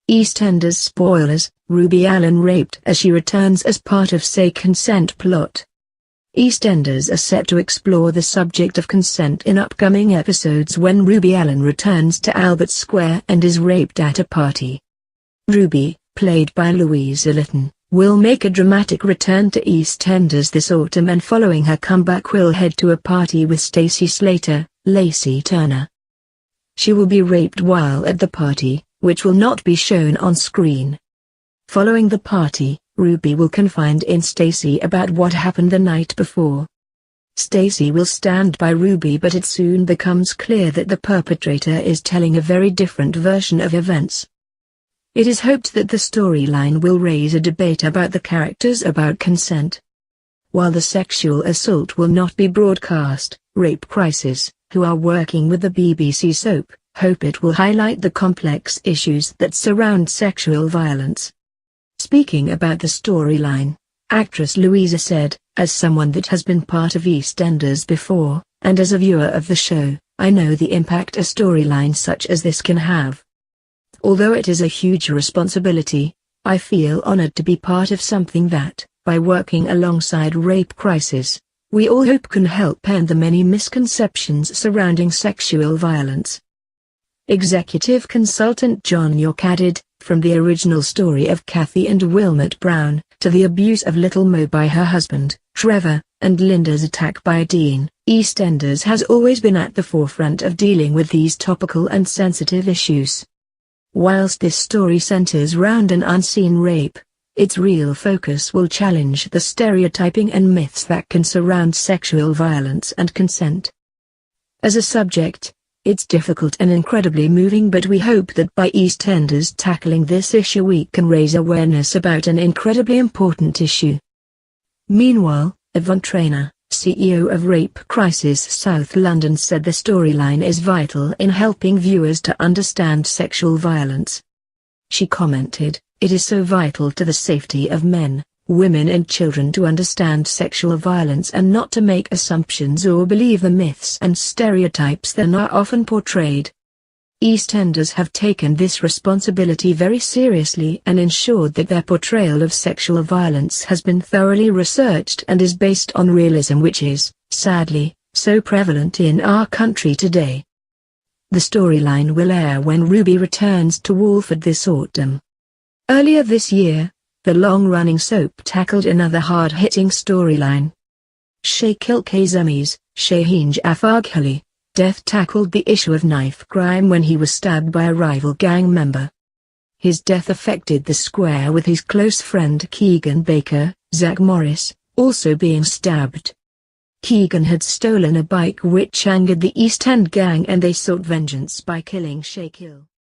EastEnders spoilers, Ruby Allen raped as she returns as part of Say Consent plot. EastEnders are set to explore the subject of consent in upcoming episodes when Ruby Allen returns to Albert Square and is raped at a party. Ruby, played by Louisa Lytton, will make a dramatic return to EastEnders this autumn, and following her comeback will head to a party with Stacey Slater, Lacey Turner. She will be raped while at the party, which will not be shown on screen. Following the party, Ruby will confide in Stacey about what happened the night before. Stacey will stand by Ruby, but it soon becomes clear that the perpetrator is telling a very different version of events. It is hoped that the storyline will raise a debate about the characters about consent. While the sexual assault will not be broadcast, Rape Crisis, who are working with the BBC soap, hope it will highlight the complex issues that surround sexual violence. Speaking about the storyline, actress Louisa said, "As someone that has been part of EastEnders before, and as a viewer of the show, I know the impact a storyline such as this can have. Although it is a huge responsibility, I feel honored to be part of something that, by working alongside Rape Crisis, we all hope can help end the many misconceptions surrounding sexual violence." Executive consultant John York added, "From the original story of Kathy and Wilmot Brown, to the abuse of Little Mo by her husband, Trevor, and Linda's attack by Dean, EastEnders has always been at the forefront of dealing with these topical and sensitive issues. Whilst this story centers round an unseen rape, its real focus will challenge the stereotyping and myths that can surround sexual violence and consent. As a subject, it's difficult and incredibly moving, but we hope that by EastEnders tackling this issue we can raise awareness about an incredibly important issue." Meanwhile, Yvonne Traynor, CEO of Rape Crisis South London, said the storyline is vital in helping viewers to understand sexual violence. She commented, "It is so vital to the safety of men, women and children to understand sexual violence and not to make assumptions or believe the myths and stereotypes that are often portrayed. EastEnders have taken this responsibility very seriously and ensured that their portrayal of sexual violence has been thoroughly researched and is based on realism, which is, sadly, so prevalent in our country today." The storyline will air when Ruby returns to Walford this autumn. Earlier this year, the long-running soap tackled another hard-hitting storyline. Shakil Kazemi's Shaheen Jafar Khali death tackled the issue of knife crime when he was stabbed by a rival gang member. His death affected the square, with his close friend Keegan Baker, Zach Morris, also being stabbed. Keegan had stolen a bike which angered the East End gang, and they sought vengeance by killing Shakil.